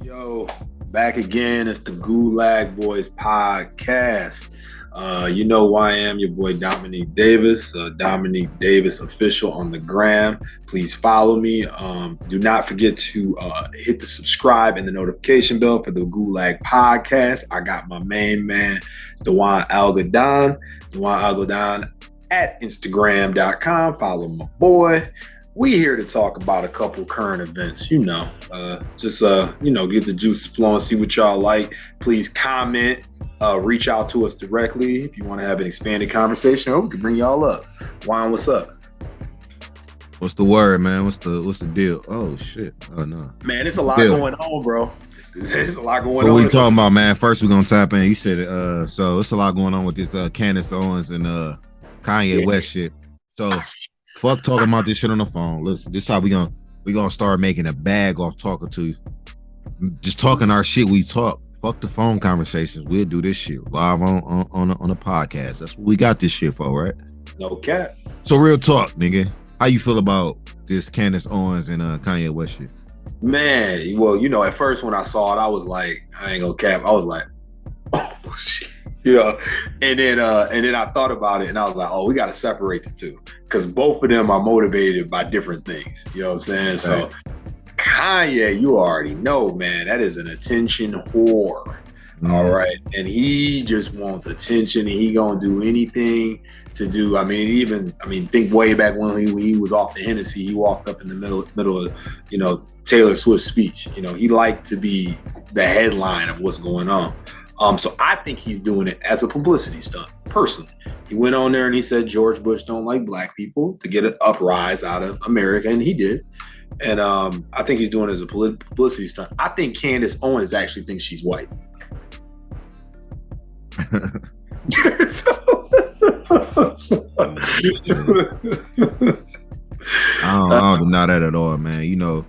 Yo, back again. It's the Gulag Boys podcast. You know who I am, your boy Dominique Davis, Dominique Davis official on the gram. Please follow me. Do not forget to hit the subscribe and the notification bell for the Gulag podcast. I got my main man, Dewan Algadon at Instagram.com. Follow my boy. We here to talk about a couple current events, get the juices flowing, see what y'all like. Please comment, reach out to us directly if you want to have an expanded conversation, or we can bring y'all up. Juan, what's up? What's the word, man? What's the deal? Oh shit. Oh no. Man, there's a lot going on, bro. There's a lot going on. What we talking about, man? First we're gonna tap in. You said it, so it's a lot going on with this Candace Owens and Kanye West shit. So fuck talking about this shit on the phone. Listen, this is how we gonna start making a bag off talking to you. Just talking our shit we talk. Fuck the phone conversations. We'll do this shit live on a podcast. That's what we got this shit for, right? No cap. So real talk, nigga. How you feel about this Candace Owens and Kanye West shit? Man, well, at first when I saw it, I was like, I ain't gonna cap. I was like, oh shit. Yeah, and then I thought about it, and I was like, "Oh, we got to separate the two, because both of them are motivated by different things." You know what I'm saying? Right. So, Kanye, you already know, man, that is an attention whore. Mm-hmm. All right, and he just wants attention, and he gonna do anything to do. Think way back when he was off the Hennessy, he walked up in the middle of Taylor Swift's speech. He liked to be the headline of what's going on. So I think he's doing it as a publicity stunt, personally. He went on there and he said George Bush don't like black people to get an uprise out of America, and he did. And I think he's doing it as a publicity stunt. I think Candace Owens actually thinks she's white. I don't deny that at all, man.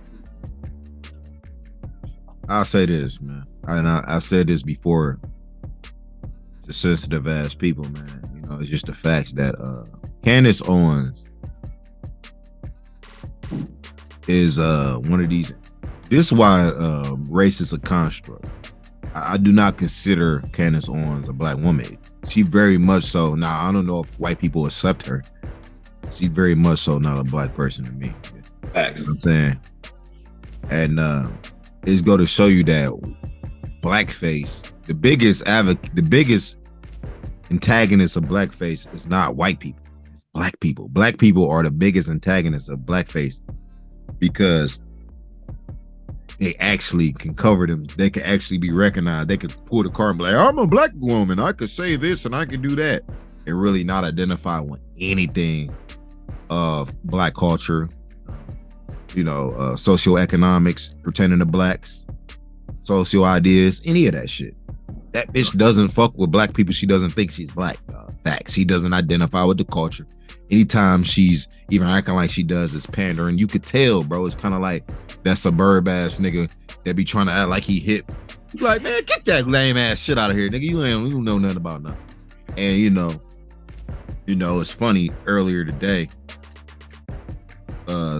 I'll say this, man. I said this before to sensitive ass people, man. It's just the facts that Candace Owens is one of these. This is why race is a construct. I do not consider Candace Owens a black woman. She very much so. Now I don't know if white people accept her. She's very much so not a black person to me. Facts. You know what I'm saying? And it's going to show you that blackface, the biggest antagonist of blackface is not white people, it's black people. Black people are the biggest antagonists of blackface because they actually can cover them. They can actually be recognized. They could pull the card and be like, I'm a black woman, I could say this and I could do that, and really not identify with anything of black culture, socioeconomics, pretending to blacks, social ideas, any of that shit. That bitch doesn't fuck with black people. She doesn't think she's black. Facts. She doesn't identify with the culture. Anytime she's even acting like she does, it's pandering. You could tell, bro. It's kind of like that suburb ass nigga that be trying to act like he hip. You like, man, get that lame ass shit out of here, nigga. You don't know nothing about nothing. And it's funny. Earlier today,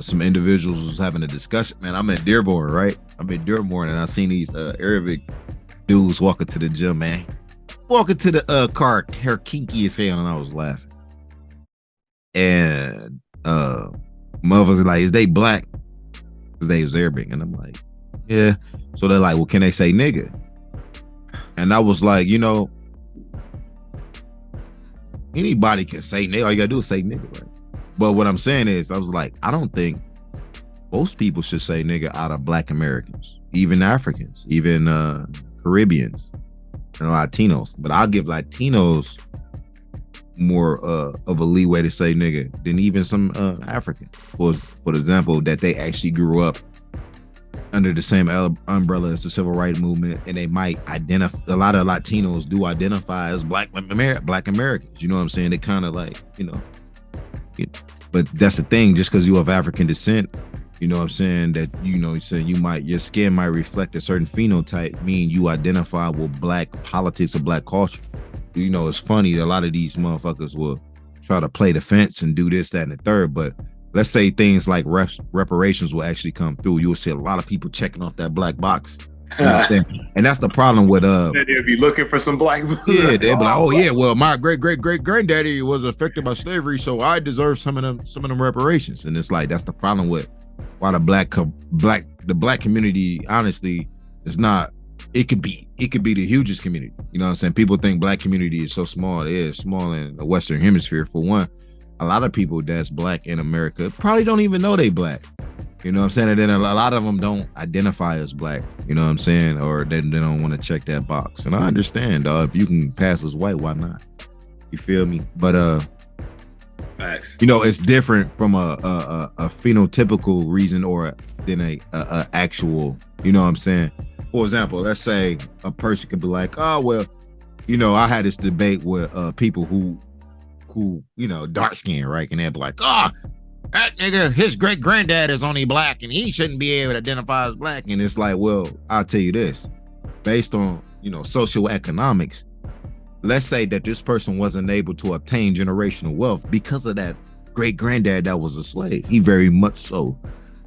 some individuals was having a discussion. Man, I'm at Dearborn, right? I'm at Dearborn, and I seen these Arabic dudes walking to the gym, man. Walking to the car, hair kinky as hell, and I was laughing. And motherfuckers like, is they black? Because they was Arabic. And I'm like, yeah. So they're like, well, can they say nigga? And I was like, anybody can say nigga. All you gotta do is say nigga, right? But what I'm saying is, I was like, I don't think most people should say nigga out of black Americans, even Africans, even Caribbeans and Latinos. But I'll give Latinos more of a leeway to say nigga than even some African. For example, that they actually grew up under the same umbrella as the civil rights movement, and they might identify. A lot of Latinos do identify as black Americans. You know what I'm saying? They kind of like, but that's the thing. Just because you have African descent, you know what I'm saying, that your skin might reflect a certain phenotype, mean you identify with black politics or black culture. It's funny that a lot of these motherfuckers will try to play the fence and do this, that, and the third, but let's say things like reparations will actually come through. You will see a lot of people checking off that black box You know what I'm saying? And that's the problem with They'll be looking for some black. Yeah, they'll be like, oh yeah, well, my great granddaddy was affected by slavery, so I deserve some of them reparations. And it's like that's the problem with why the black community, honestly, is not. It could be the hugest community. You know what I'm saying? People think black community is so small. It is small in the Western Hemisphere. For one, a lot of people that's black in America probably don't even know they black. You know what I'm saying? And then a lot of them don't identify as black. You know what I'm saying? Or they don't want to check that box. And I understand, dog. If you can pass as white, why not? You feel me? But facts. You know, it's different from a phenotypical reason or than a actual. You know what I'm saying? For example, let's say a person could be like, oh well, you know, I had this debate with people who you know, dark skin, right? And they'd be like, oh, that nigga, his great granddad is only black and he shouldn't be able to identify as black. And it's like, well, I'll tell you this, based on, you know, socioeconomics, let's say that this person wasn't able to obtain generational wealth because of that great granddad that was a slave. He very much so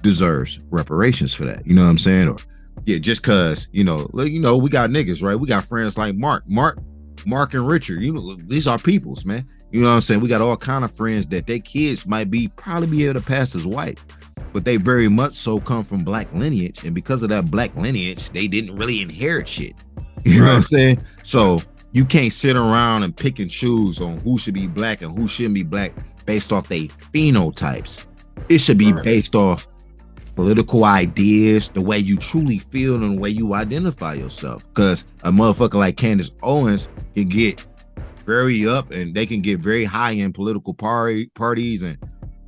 deserves reparations for that. You know what I'm saying? Or yeah, just cause, you know, we got niggas, right? We got friends like Mark and Richard. You know, these are peoples, man. You know what I'm saying? We got all kind of friends that their kids might probably be able to pass as white, but they very much so come from black lineage. And because of that black lineage, they didn't really inherit shit. You know what I'm saying? So you can't sit around and pick and choose on who should be black and who shouldn't be black based off their phenotypes. It should be based off political ideas, the way you truly feel and the way you identify yourself. Because a motherfucker like Candace Owens can get very up and they can get very high in political parties and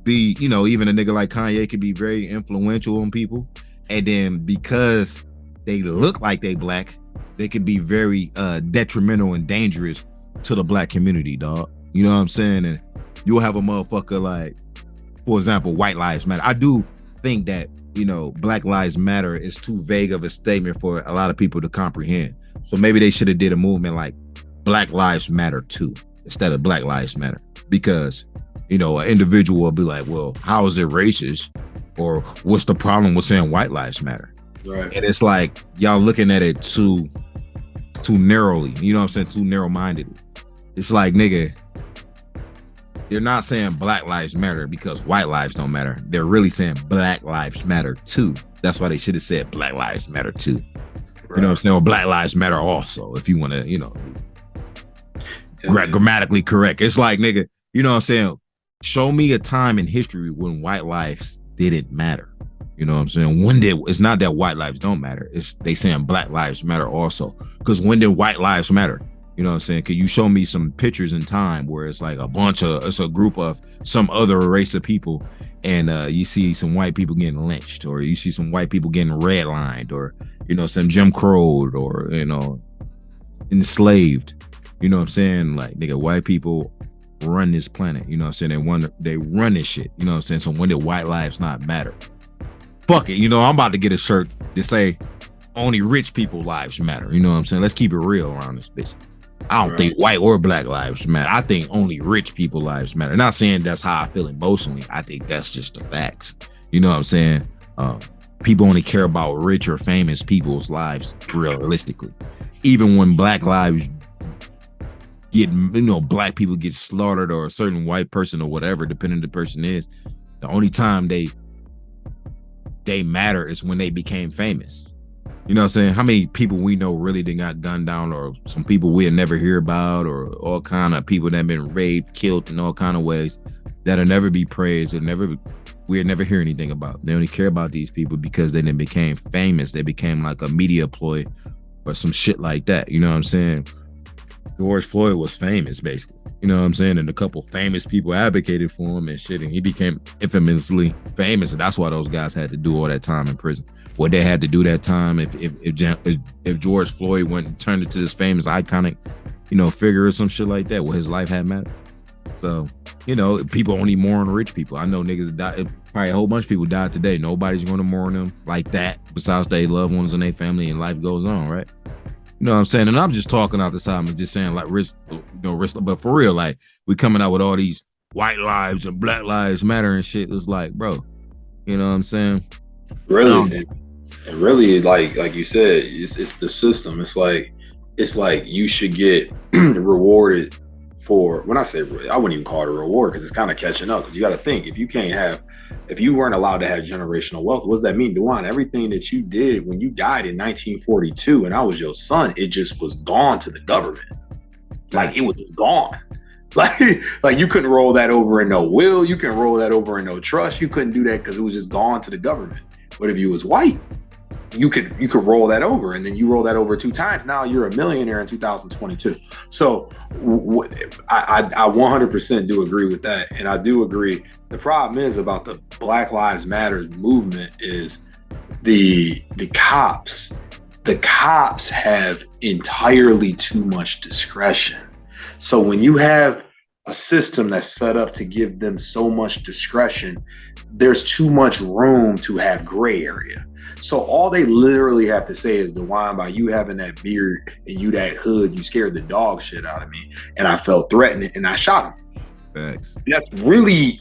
be, you know, even a nigga like Kanye can be very influential on people. And then because they look like they black, they can be very detrimental and dangerous to the black community, dog. You know what I'm saying? And you'll have a motherfucker like, for example, White Lives Matter. I do think that, you know, Black Lives Matter is too vague of a statement for a lot of people to comprehend. So maybe they should have did a movement like Black Lives Matter too, instead of Black Lives Matter. Because, you know, an individual will be like, well, how is it racist? Or what's the problem with saying White Lives Matter? Right. And it's like, y'all looking at it too narrowly, you know what I'm saying? Too narrow-mindedly. It's like, nigga, they're not saying Black Lives Matter because white lives don't matter. They're really saying Black Lives Matter too. That's why they should have said Black Lives Matter too. Right. You know what I'm saying? Or Black Lives Matter also, if you want to, you know, grammatically correct. It's like, nigga, you know what I'm saying? Show me a time in history when white lives didn't matter. You know what I'm saying? When did, it's not that white lives don't matter. It's they saying Black Lives Matter also. Because when did white lives matter? You know what I'm saying? Could you show me some pictures in time where it's like it's a group of some other race of people and you see some white people getting lynched, or you see some white people getting redlined, or, you know, some Jim Crowed, or, you know, enslaved. You know what I'm saying? Like, nigga, white people run this planet. You know what I'm saying? They run this shit. You know what I'm saying? So when did white lives not matter? Fuck it. You know, I'm about to get a shirt to say only rich people lives matter. You know what I'm saying? Let's keep it real around this bitch. I don't think white or black lives matter. I think only rich people lives matter. Not saying that's how I feel emotionally. I think that's just the facts. You know what I'm saying? People only care about rich or famous people's lives realistically. Even when black lives get, you know, black people get slaughtered, or a certain white person or whatever, depending on the person is, the only time they matter is when they became famous. You know what I'm saying? How many people we know really did got gunned down, or some people we'll never hear about, or all kind of people that have been raped, killed in all kind of ways that'll never be praised, or we'll never hear anything about. They only care about these people because they then became famous. They became like a media ploy or some shit like that. You know what I'm saying? George Floyd was famous, basically. You know what I'm saying? And a couple famous people advocated for him and shit, and he became infamously famous. And that's why those guys had to do all that time in prison. What they had to do that time, if George Floyd went and turned into this famous iconic, you know, figure or some shit like that, well, his life had mattered. So, you know, people only mourn rich people. I know niggas died, probably a whole bunch of people died today. Nobody's going to mourn them like that besides their loved ones and their family, and life goes on, right? You know what I'm saying? And I'm just talking out the side. I'm just saying, like, risk, but for real, like, we coming out with all these white lives and Black Lives Matter and shit. It's like, bro, you know what I'm saying? Really? And really, like you said, it's the system. It's like you should get rewarded for, when I say really, I wouldn't even call it a reward because it's kind of catching up. Because you got to think, if you weren't allowed to have generational wealth, what does that mean, Dewan? Everything that you did when you died in 1942 and I was your son, it just was gone to the government. Like it was gone. Like you couldn't roll that over in no will. You couldn't roll that over in no trust. You couldn't do that because it was just gone to the government. But if you was white, you could roll that over, and then you roll that over 2 times. Now you're a millionaire in 2022. So I 100% do agree with that, and I do agree. The problem is about the Black Lives Matter movement is the cops. The cops have entirely too much discretion. So when you have a system that's set up to give them so much discretion, there's too much room to have gray area. So all they literally have to say is, DeWine, by you having that beard and you that hood, you scared the dog shit out of me, and I felt threatened and I shot him. Facts. That's literally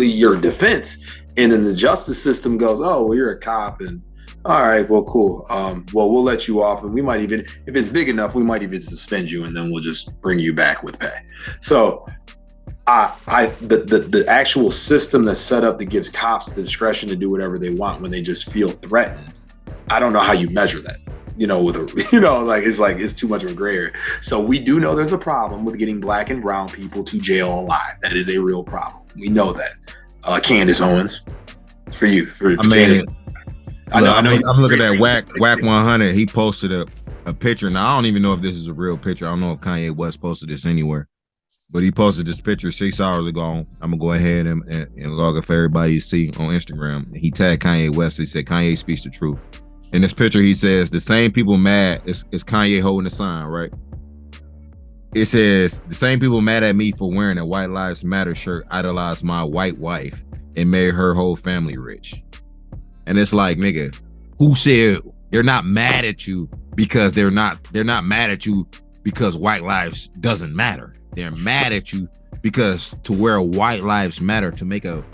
your defense. And then the justice system goes, oh, well, you're a cop, and all right, well, cool. Well, we'll let you off, and we might even, if it's big enough, we might even suspend you, and then we'll just bring you back with pay. So the actual system that's set up that gives cops the discretion to do whatever they want when they just feel threatened, I don't know how you measure that, it's too much of a gray area. So we do know there's a problem with getting black and brown people to jail alive. That is a real problem. We know that. Candance, Owens, for you. I'm looking at Whack 100. He posted a picture. Now I don't even know if this is a real picture. I don't know if Kanye West posted this anywhere, but he posted this picture 6 hours ago. I'm gonna go ahead and log it for everybody to see on Instagram. He tagged Kanye West. He said Kanye speaks the truth. In this picture, he says the same people mad. It's Kanye holding the sign, right? It says the same people mad at me for wearing a White Lives Matter shirt idolized my white wife and made her whole family rich. And it's like, nigga, who said they're not mad at you because they're not mad at you because white lives doesn't matter. They're mad at you because to wear white lives matter, to make a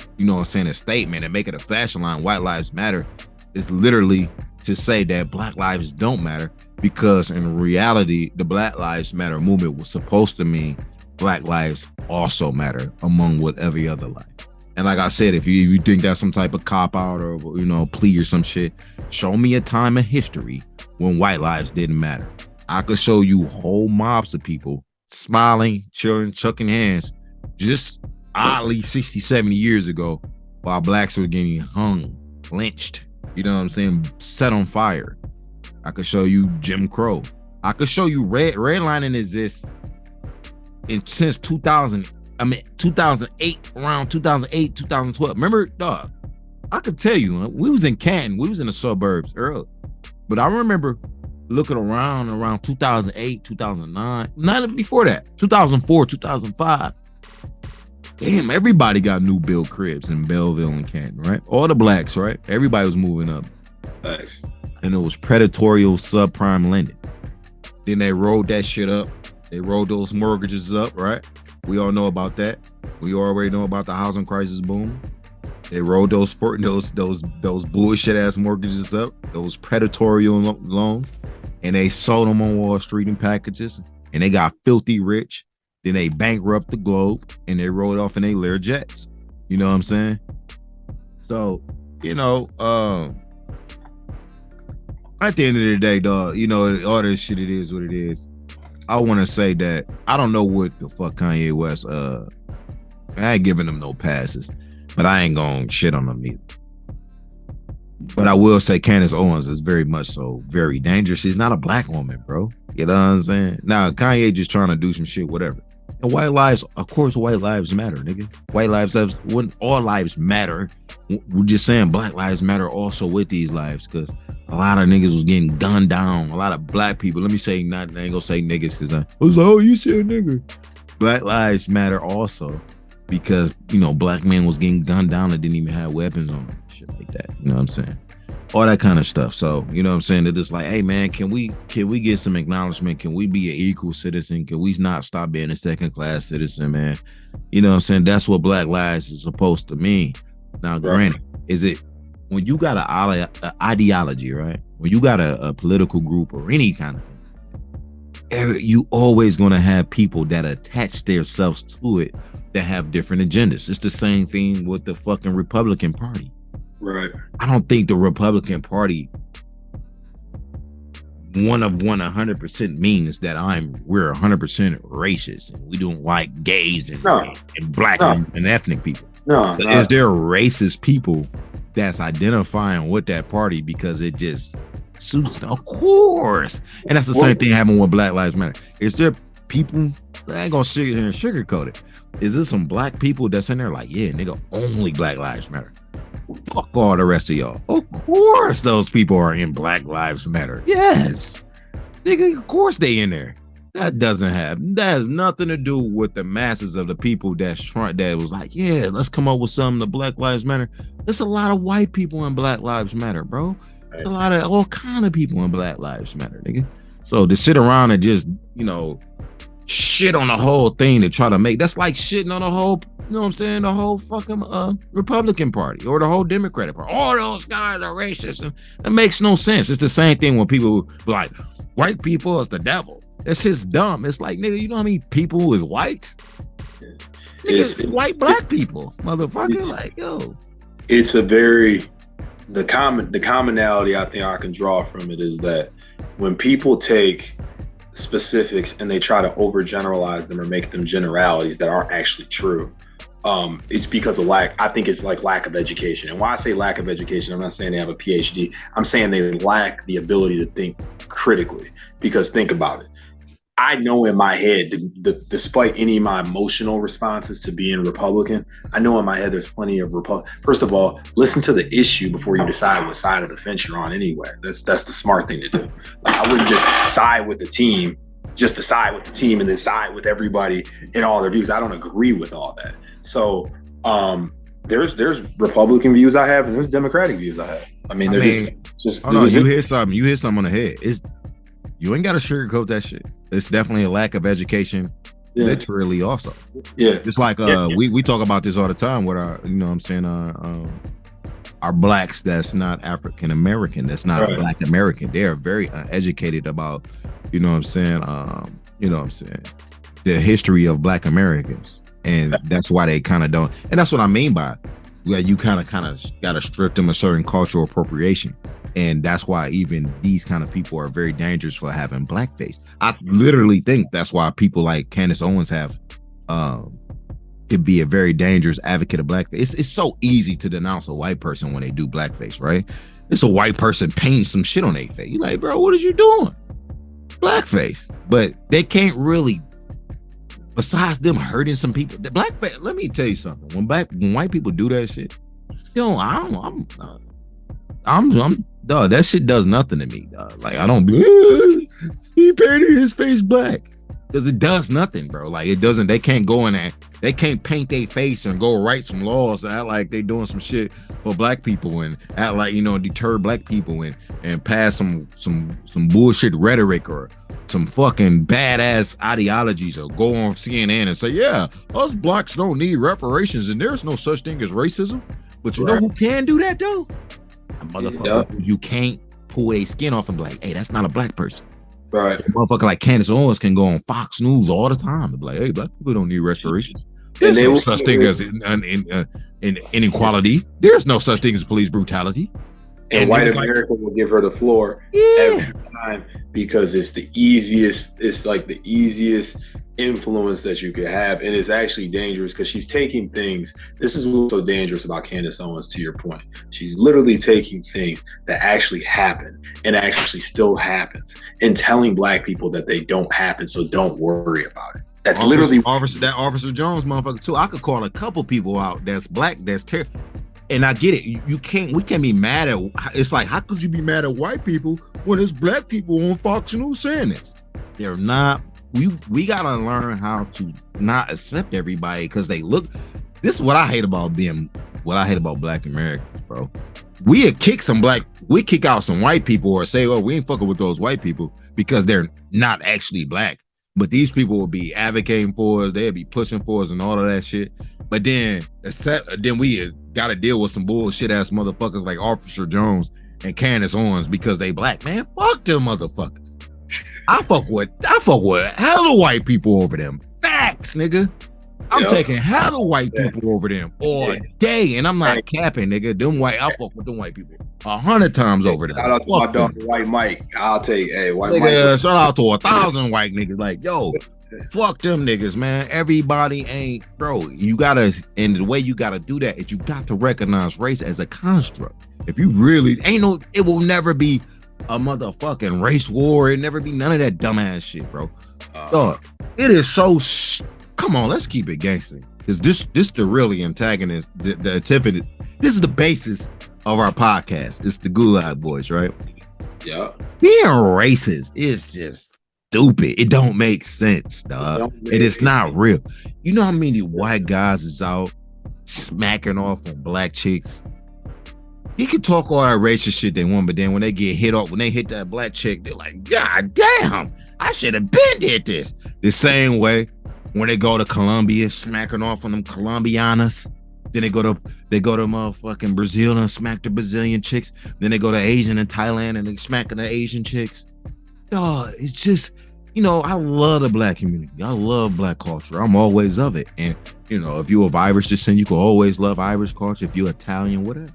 statement and make it a fashion line, white lives matter, is literally to say that black lives don't matter, because in reality, the Black Lives Matter movement was supposed to mean black lives also matter among with every other life. And like I said, if you think that's some type of cop out or plea or some shit, show me a time in history when white lives didn't matter. I could show you whole mobs of people smiling, chilling, chucking hands, just oddly 60, 70 years ago, while blacks were getting hung, lynched, you know what I'm saying, set on fire. I could show you Jim Crow. I could show you redlining exists since 2008, around 2008, 2012. Remember, dog, I could tell you, we was in Canton, we was in the suburbs early. But I remember looking around 2008, 2009, not before that, 2004, 2005. Damn, everybody got new build cribs in Belleville and Canton, right? All the blacks, right? Everybody was moving up. Thanks. And it was predatory subprime lending. Then they rolled that shit up. They rolled those mortgages up, right? We all know about that. We already know about the housing crisis boom. They rolled those bullshit ass mortgages up, those predatory loans, and they sold them on Wall Street in packages, and they got filthy rich. Then they bankrupt the globe, and they rolled off in their Lear jets. You know what I'm saying? So, at the end of the day, dog, all this shit, it is what it is. I want to say that I don't know what the fuck Kanye West, I ain't giving him no passes, but I ain't gonna shit on him either. But I will say Candace Owens is very much so very dangerous. She's not a black woman, bro. You know what I'm saying? Now, Kanye just trying to do some shit, whatever. And white lives, of course, white lives matter, nigga. White lives, when all lives matter, we're just saying black lives matter also with these lives, because a lot of niggas was getting gunned down. A lot of black people, let me say, I ain't gonna say niggas, because I was like, oh, you said nigga. Black lives matter also because, black men was getting gunned down and didn't even have weapons on them. Shit like that. You know what I'm saying? All that kind of stuff. So, you know what I'm saying? They're just like, hey man, can we get some acknowledgement? Can we be an equal citizen? Can we not stop being a second class citizen, man? You know what I'm saying? That's what black lives is supposed to mean. Now, granted, is it when you got a ideology, right? When you got a political group or any kind of thing, you always going to have people that attach themselves to it that have different agendas. It's the same thing with the fucking Republican Party. Right. I don't think the Republican Party 100% means that we're 100% racist and we don't like gays and black and ethnic people. No, is there racist people that's identifying with that party because it just suits them? Of course. And that's the same thing happening with Black Lives Matter. Is there people, I ain't gonna sit here and sugarcoat it. Is there some black people that's in there like, yeah, nigga, only Black Lives Matter? Fuck all the rest of y'all. Of course those people are in Black Lives Matter. Yes. Nigga, of course they in there. That has nothing to do with the masses of the people that was like, yeah, let's come up with something to Black Lives Matter. There's a lot of white people in Black Lives Matter, bro. There's a lot of all kind of people in Black Lives Matter, nigga. So to sit around and just, shit on the whole thing to try to make, that's like shitting on the whole, you know what I'm saying, the whole fucking Republican Party or the whole Democratic Party. All those guys are racist. And that makes no sense. It's the same thing when people like, white people is the devil. That's just dumb. It's like, nigga, you know how many people is white? It's white black people, motherfucker. Like, yo. It's the commonality I think I can draw from it is that when people take specifics and they try to overgeneralize them or make them generalities that aren't actually true, it's because of I think it's like lack of education. And why I say lack of education, I'm not saying they have a PhD. I'm saying they lack the ability to think critically. Because think about it. I know in my head, despite any of my emotional responses to being Republican, I know in my head there's plenty of First of all, listen to the issue before you decide what side of the fence you're on anyway. That's the smart thing to do. Like, I wouldn't just side with the team, just to side with the team and then side with everybody in all their views. I don't agree with all that. So there's Republican views I have and there's Democratic views I have. You hit something on the head. You ain't got to sugarcoat that shit. It's definitely a lack of education, literally also. Yeah. It's like we talk about this all the time with our, our blacks that's not African American, that's not Black American. They are very educated about, the history of Black Americans. And that's why they kind of don't. And that's what I mean by you kind of got to strip them a certain cultural appropriation. And that's why even these kind of people are very dangerous for having blackface. I literally think that's why people like Candace Owens have could be a very dangerous advocate of blackface. It's so easy to denounce a white person when they do blackface, right? It's a white person painting some shit on their face. You're like, bro, what is you doing? Blackface. But they can't really, besides them hurting some people, the blackface, let me tell you something. When white people do that shit, dog, that shit does nothing to me, dog. Like, I don't be, he painted his face black. Because it does nothing, bro. Like, it doesn't, they can't go in there, they can't paint their face and go write some laws and act like they doing some shit for black people and act like, deter black people and pass some bullshit rhetoric or some fucking badass ideologies or go on CNN and say, yeah, us blacks don't need reparations and there's no such thing as racism. But you know who can do that, though? A motherfucker. You can't pull their skin off and be like, hey, that's not a black person. Right. A motherfucker like Candace Owens can go on Fox News all the time and be like, hey, black people don't need reparations. There's no such thing as inequality. There's no such thing as police brutality. And white America will give her the floor every time because it's the easiest influence that you could have. And it's actually dangerous because she's taking things. This is what's so dangerous about Candace Owens, to your point. She's literally taking things that actually happen and actually still happens and telling black people that they don't happen. So don't worry about it. That's literally Officer Jones motherfucker too. I could call a couple people out that's black, that's terrible. And I get it. We can't be mad at, it's like, how could you be mad at white people when it's black people on Fox News saying this? They're not, we gotta learn how to not accept everybody because they look, this is what I hate about black Americans, bro. We kick out some white people or say, oh, we ain't fucking with those white people because they're not actually black. But these people will be advocating for us, they'll be pushing for us and all of that shit. But then got to deal with some bullshit ass motherfuckers like Officer Jones and Candace Owens because they black. Man, fuck them motherfuckers. I fuck with hella white people over them. Facts, nigga. I'm taking hella white people over them all day, and I'm not capping, nigga. I fuck with them white people 100 times over them. Shout out to my dog, White Mike. I'll take, White nigga, Mike. Shout out to 1,000 white niggas. Like, yo, fuck them niggas, man. Everybody ain't, bro. You gotta, and the way you gotta do that is you got to recognize race as a construct. If you really it will never be a motherfucking race war. It never be none of that dumbass shit, bro. Dog, it is so. Come on, let's keep it gangster. Because this the really antagonist, the antithesis. This is the basis of our podcast. It's the Gulag Boys, right? Yeah. Being racist is just stupid. It don't make sense, dog. It is not real. You know how many white guys is out smacking off on black chicks? He can talk all that racist shit they want, but then when they get hit off, when they hit that black chick, they're like, God damn, I should have been did this. The same way when they go to Colombia, smacking off on them Colombianas. Then they go to motherfucking Brazil and smack the Brazilian chicks. Then they go to Asian and Thailand and they smacking the Asian chicks. Dog, it's just, I love the black community. I love black culture. I'm always of it. And, if you of Irish descent, you can always love Irish culture. If you're Italian, whatever.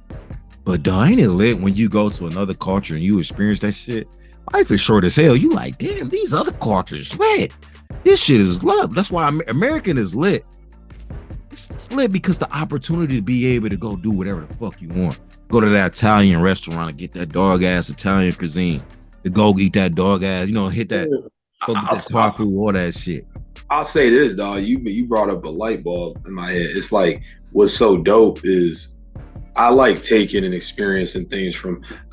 But dog, ain't it lit when you go to another culture and you experience that shit? Life is short as hell. You like, damn, these other cultures lit. This shit is love. That's why American is lit. It's lit because the opportunity to be able to go do whatever the fuck you want. Go to that Italian restaurant and get that dog ass Italian cuisine. To go eat that dog ass, hit that, go get that taco, all that shit. I'll say this, dog. You brought up a light bulb in my head. It's like what's so dope is I like taking and experiencing things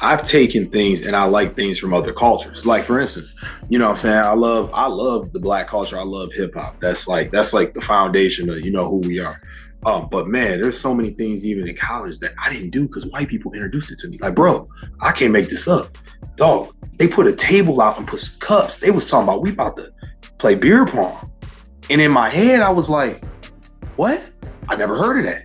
I've taken things and I like things from other cultures. Like for instance, you know what I'm saying? I love the black culture. I love hip hop. That's like the foundation of, who we are. But man, there's so many things even in college that I didn't do because white people introduced it to me. Like, bro, I can't make this up. Dog, they put a table out and put some cups. They was talking about we about to play beer pong. And in my head, I was like, what? I never heard of that.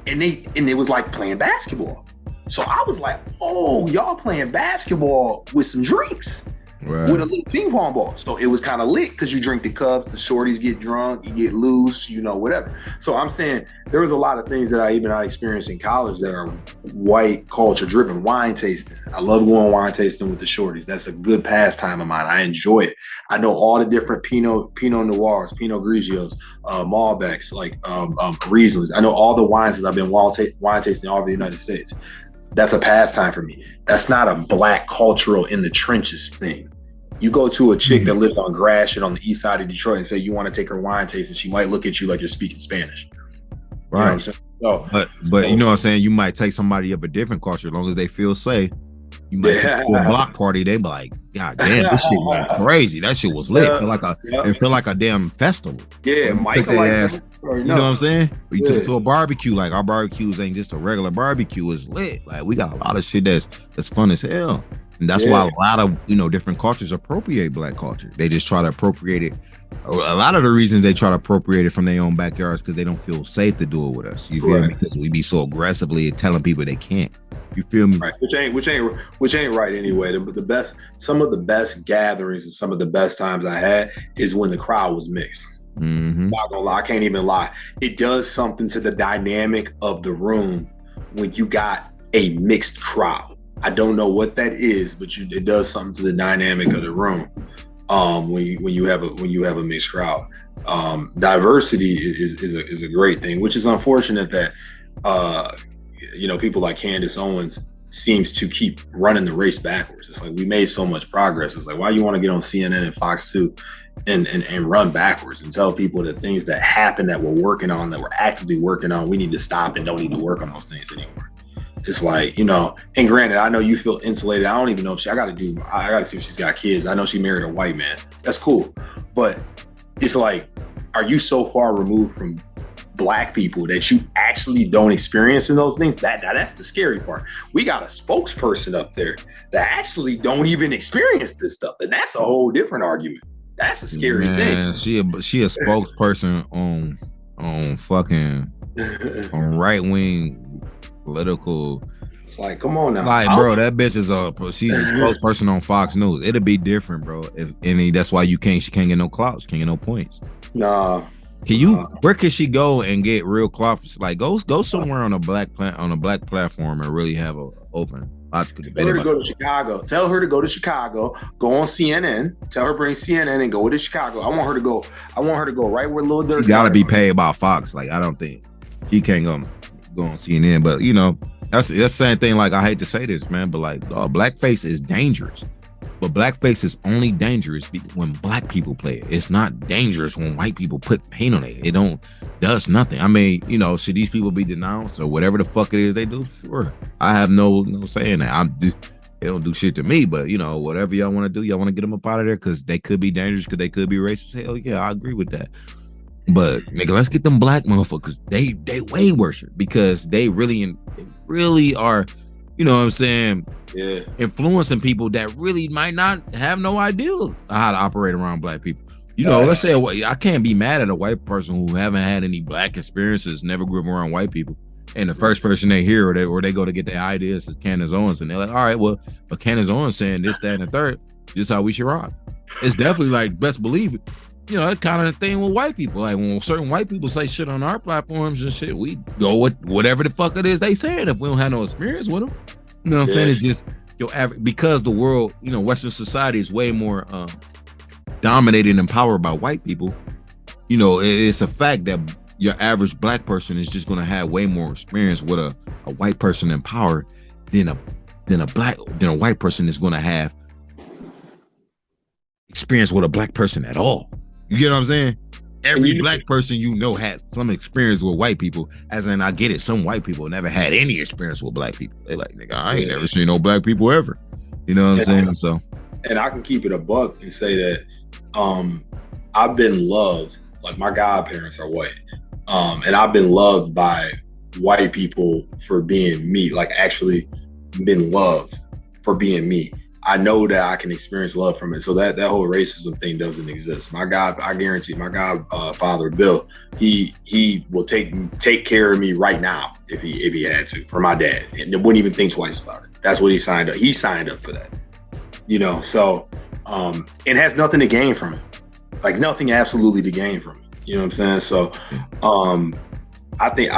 And it was like playing basketball. So I was like, oh, y'all playing basketball with some drinks. Right. With a little ping pong ball. So it was kind of lit because you drink the cups, the shorties get drunk, you get loose, whatever. So I'm saying there was a lot of things that I experienced in college that are white culture driven. Wine tasting. I love going wine tasting with the shorties. That's a good pastime of mine. I enjoy it. I know all the different Pinot Noirs, Pinot Grigios, Malbecs, like Rieslings. I know all the wines because I've been wine tasting all over the United States. That's a pastime for me. That's not a black cultural in the trenches thing. You go to a chick that lives on Gratiot on the east side of Detroit and say you want to take her wine tasting, she might look at you like you're speaking Spanish. Right. You know what I'm saying? But you know what I'm saying? You might take somebody of a different culture as long as they feel safe. You might take to a block party, they be like, God damn, this shit went crazy. That shit was lit. It felt like a damn festival. Yeah, Michael you know what I'm saying? We took it to a barbecue. Like our barbecues ain't just a regular barbecue, it's lit. Like we got a lot of shit that's fun as hell. And that's why a lot of different cultures appropriate black culture. They just try to appropriate it. A lot of the reasons they try to appropriate it from their own backyards because they don't feel safe to do it with us. You feel me? Because we be so aggressively telling people they can't. You feel me? Right. Which ain't right anyway. Some of the best gatherings and some of the best times I had is when the crowd was mixed. Mm-hmm. Not gonna lie, I can't even lie. It does something to the dynamic of the room when you got a mixed crowd. I don't know what that is, but it does something to the dynamic of the room. When you have a mixed crowd, diversity is a great thing, which is unfortunate that people like Candace Owens seems to keep running the race backwards. It's like we made so much progress. It's like why you want to get on CNN and Fox 2 and run backwards and tell people that things that happen that we're working on, that we're actively working on, we need to stop and don't need to work on those things anymore. It's like, and granted, I know you feel insulated. I don't even know if I got to see if she's got kids. I know she married a white man. That's cool. But it's like, are you so far removed from black people that you actually don't experience in those things? That's the scary part. We got a spokesperson up there that actually don't even experience this stuff. And that's a whole different argument. That's a scary thing. She a spokesperson on fucking on right wing political. It's like, come on now. Like, bro, that bitch is she's a spokesperson on Fox News. It'll be different, bro. That's why she can't get no clout. She can't get no points. Nah. Where can she go and get real clout? Like, go somewhere on a black platform and really have a open logical debate. Tell her to go to Chicago. Tell her to go to Chicago. Go on CNN. Tell her bring CNN and go to Chicago. I want her to go right where Lil Durk. You gotta be paid by Fox. Like, I don't think he can't go on CNN. But you know, that's the same thing. Like, I hate to say this, man, but like, blackface is dangerous. But blackface is only dangerous when black people play it. It's not dangerous when white people put paint on it. It does nothing. I mean, you know, should these people be denounced or whatever the fuck it is they do? Sure. I have no say in that. They don't do shit to me, but you know, whatever y'all want to do, y'all want to get them up out of there because they could be dangerous, because they could be racist. Hell yeah, I agree with that. But nigga, let's get them black motherfuckers. They way worse because they really are, you know what I'm saying? Yeah. Influencing people that really might not have no idea how to operate around black people. You know, let's say I can't be mad at a white person who haven't had any black experiences, never grew up around white people, and the first person they hear or they go to get their ideas is Candance Owens, and they're like, all right, well, but Candance Owens saying this, that, and the third, this is how we should rock. It's definitely like, best believe it. You know, that kind of thing with white people. Like, when certain white people say shit on our platforms and shit, we go with whatever the fuck it is they saying if we don't have no experience with them. You know what I'm saying? It's just your average, because the world, you know, Western society is way more dominated and empowered by white people. You know, it's a fact that your average black person is just going to have way more experience with a white person in power than a white person is going to have experience with a black person at all. You get what I'm saying? Every black person you know had some experience with white people, as in, I get it, some white people never had any experience with black people. They like, nigga, I ain't never seen no black people ever. You know what I'm saying? So, and I can keep it a buck and say that I've been loved, like my godparents are white, and I've been loved by white people for being me, like actually been loved for being me. I know that I can experience love from it. So that whole racism thing doesn't exist. I guarantee my godfather, Bill, he will take care of me right now if he had to, for my dad, and wouldn't even think twice about it. That's what he signed up. He signed up for that, you know. So it has nothing to gain from it, like nothing absolutely to gain from it. You know what I'm saying? So I think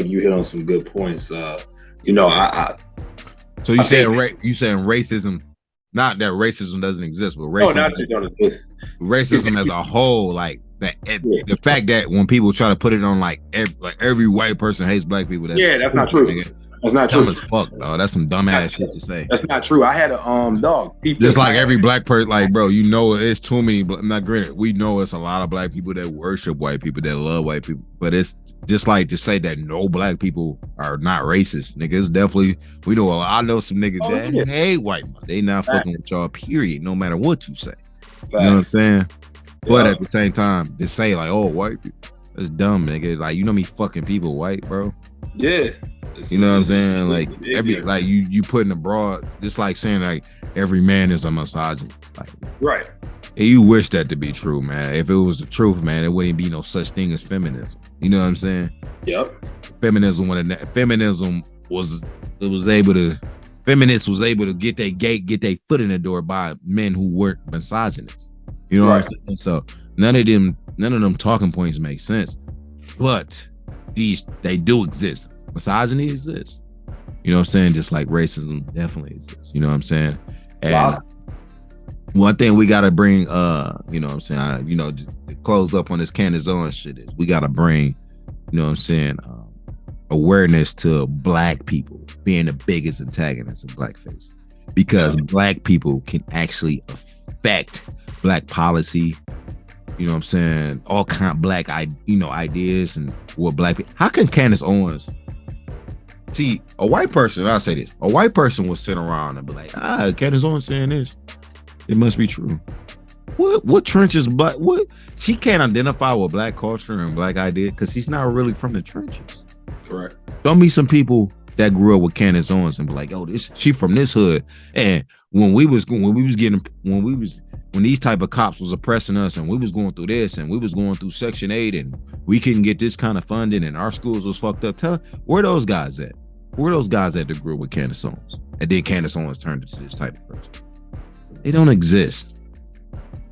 you hit on some good points. You know, So you saying racism? Not that racism doesn't exist, but racism as a whole, like that. The fact that when people try to put it on like every white person hates black people, that's not true. Nigga. That's not true. Dumb as fuck, dog. That's some dumbass shit to say. That's not true. I had a dog. People just like every black person, like, bro, you know, it's too many. Not granted, we know it's a lot of black people that worship white people, that love white people, but it's just like to say that no black people are not racist, nigga. It's definitely, we know. I know some niggas that hate white. They not fucking with y'all. Period. No matter what you say. You know what I'm saying? But at the same time, to say like, oh, white people, that's dumb, nigga. Like, you know me fucking people white, bro. Yeah. You know what I'm saying? Like like you putting a broad, just like saying like every man is a misogynist. Like, right. And you wish that to be true, man. If it was the truth, man, it wouldn't be no such thing as feminism. You know what I'm saying? Yep. Feminism was able to get their foot in the door by men who weren't misogynists. You know what I'm saying? So none of them talking points make sense. But they do exist. Misogyny exists. You know what I'm saying? Just like racism definitely exists. You know what I'm saying? And one thing we gotta bring, you know what I'm saying? To close up on this Candance Owens shit is we gotta bring, you know what I'm saying, awareness to black people being the biggest antagonist of blackface, because black people can actually affect black policy. You know what I'm saying? All kind of black, ideas and what black people. How can Candance Owens? See, a white person, I'll say this, a white person will sit around and be like, Candance Owens saying this, it must be true. What trenches black, what? She can't identify with black culture and black idea because she's not really from the trenches. Correct. Don't be some people that grew up with Candace Owens and be like, "Oh, she from this hood." And when these type of cops was oppressing us, and we was going through this, and we was going through Section 8, and we couldn't get this kind of funding, and our schools was fucked up. Where those guys at? Where those guys at that grew up with Candace Owens, and then Candace Owens turned into this type of person? They don't exist.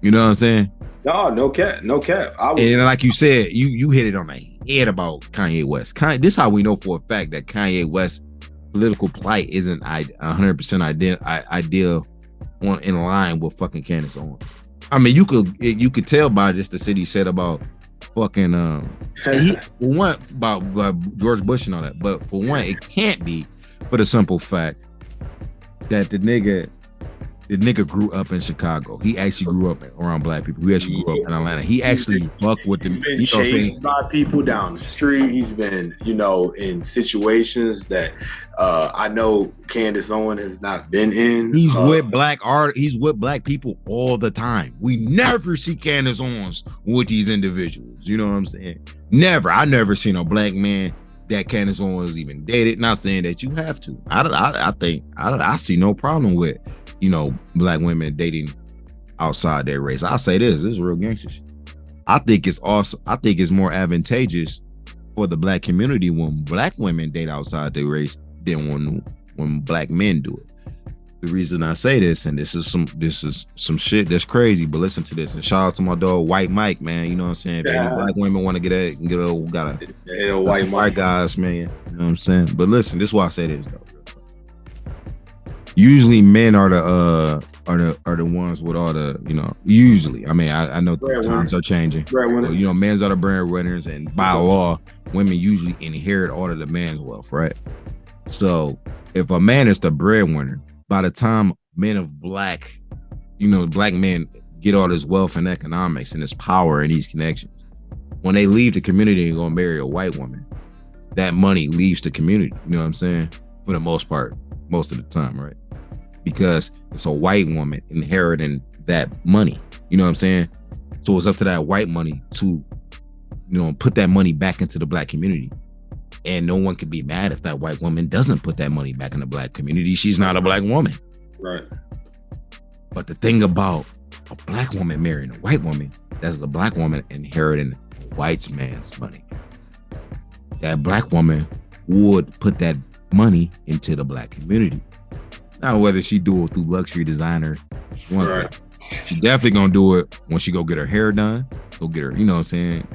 You know what I'm saying? No cap. And like you said, you hit it on the head about Kanye West. This is how we know for a fact that Kanye West's political plight isn't 100% ideal in line with fucking Candace Owens. I mean, you could tell by just the shit he said about fucking about George Bush and all that. But for one, it can't be for the simple fact that the nigga grew up in Chicago. He actually grew up around black people. He actually grew up in Atlanta. He actually bucked with them. He's been chased by people down the street. He's been, in situations that I know Candace Owens has not been in. He's with black art. He's with black people all the time. We never see Candace Owens with these individuals. You know what I'm saying? Never. I never seen a black man that Candace Owens even dated. Not saying that you have to. I think I see no problem with black women dating outside their race. I'll say this is real gangster shit. I think it's more advantageous for the black community when black women date outside their race than when black men do it. The reason I say this, and this is some shit that's crazy, but listen to this, and shout out to my dog White Mike, man. You know what I'm saying? If any black women want to get a white guys, man. You know what I'm saying? But listen, this is why I say this though. Usually men are the ones with all the, usually. I mean, I know times are changing. Men's are the breadwinners, and by law, women usually inherit all of the man's wealth, right? So if a man is the breadwinner, by the time men of black men get all this wealth and economics and this power and these connections, when they leave the community and go marry a white woman, that money leaves the community. You know what I'm saying? For the most part, most of the time, right? Because it's a white woman inheriting that money. You know what I'm saying? So it's up to that white money to, put that money back into the black community. And no one can be mad if that white woman doesn't put that money back in the black community. She's not a black woman. Right. But the thing about a black woman marrying a white woman, that's a black woman inheriting a white man's money. That black woman would put that money into the black community. Now, whether she do it through luxury designer, right. She definitely gonna do it when she go get her hair done, go get her, you know what I'm saying?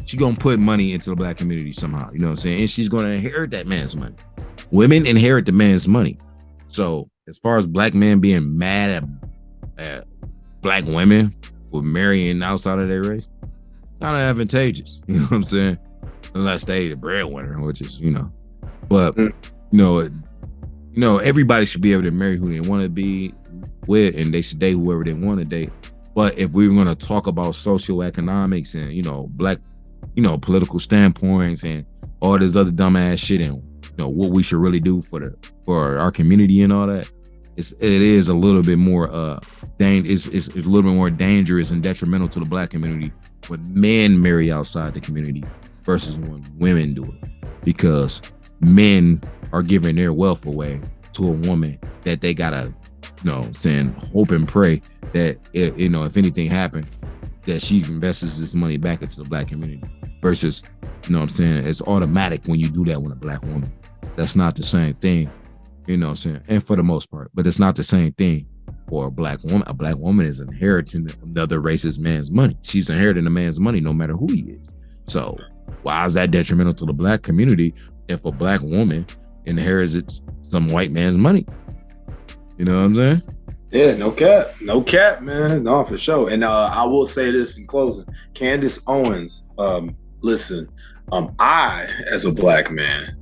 She gonna put money into the black community somehow, you know what I'm saying? And she's gonna inherit that man's money. Women inherit the man's money. So as far as black men being mad at black women for marrying outside of their race, kind of advantageous, you know what I'm saying? Unless they the breadwinner, which is, but everybody should be able to marry who they want to be with, and they should date whoever they want to date. But if we were going to talk about socioeconomics and, black, political standpoints and all this other dumbass shit and, what we should really do for our community and all that, it is a little bit more, it's a little bit more dangerous and detrimental to the black community when men marry outside the community versus when women do it. Because men are giving their wealth away to a woman that they gotta, hope and pray that if anything happened, that she invests this money back into the black community. Versus, it's automatic when you do that with a black woman. That's not the same thing, and for the most part, but it's not the same thing for a black woman. A black woman is inheriting the other race's man's money. She's inheriting the man's money no matter who he is. So why is that detrimental to the black community if a black woman inherits some white man's money? You know what I'm saying? Yeah, no cap, man. No, for sure. And I will say this in closing. Candace Owens, listen, I, as a black man,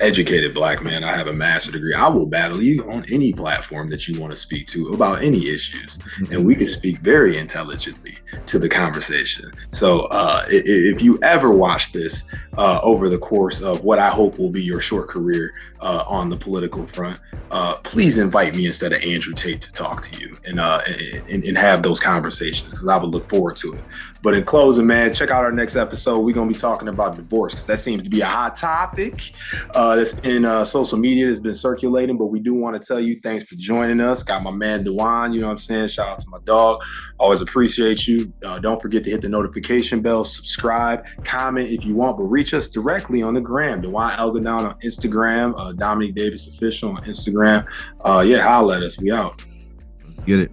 educated black man, I have a master's degree. I will battle you on any platform that you want to speak to about any issues, and we can speak very intelligently to the conversation. So if you ever watch this over the course of what I hope will be your short career on the political front, please invite me instead of Andrew Tate to talk to you and have those conversations, because I would look forward to it. But in closing, man, check out our next episode. We're going to be talking about divorce, because that seems to be a hot topic link that's in social media that's been circulating. But we do want to tell you thanks for joining us. Got my man Dewan, you know what I'm saying? Shout out to my dog. Always appreciate you. Don't forget to hit the notification bell, subscribe, comment if you want, but reach us directly on the gram. Dewan Elgadon on Instagram, Dominic Davis Official on Instagram. Yeah, holla at us. We out. Get it.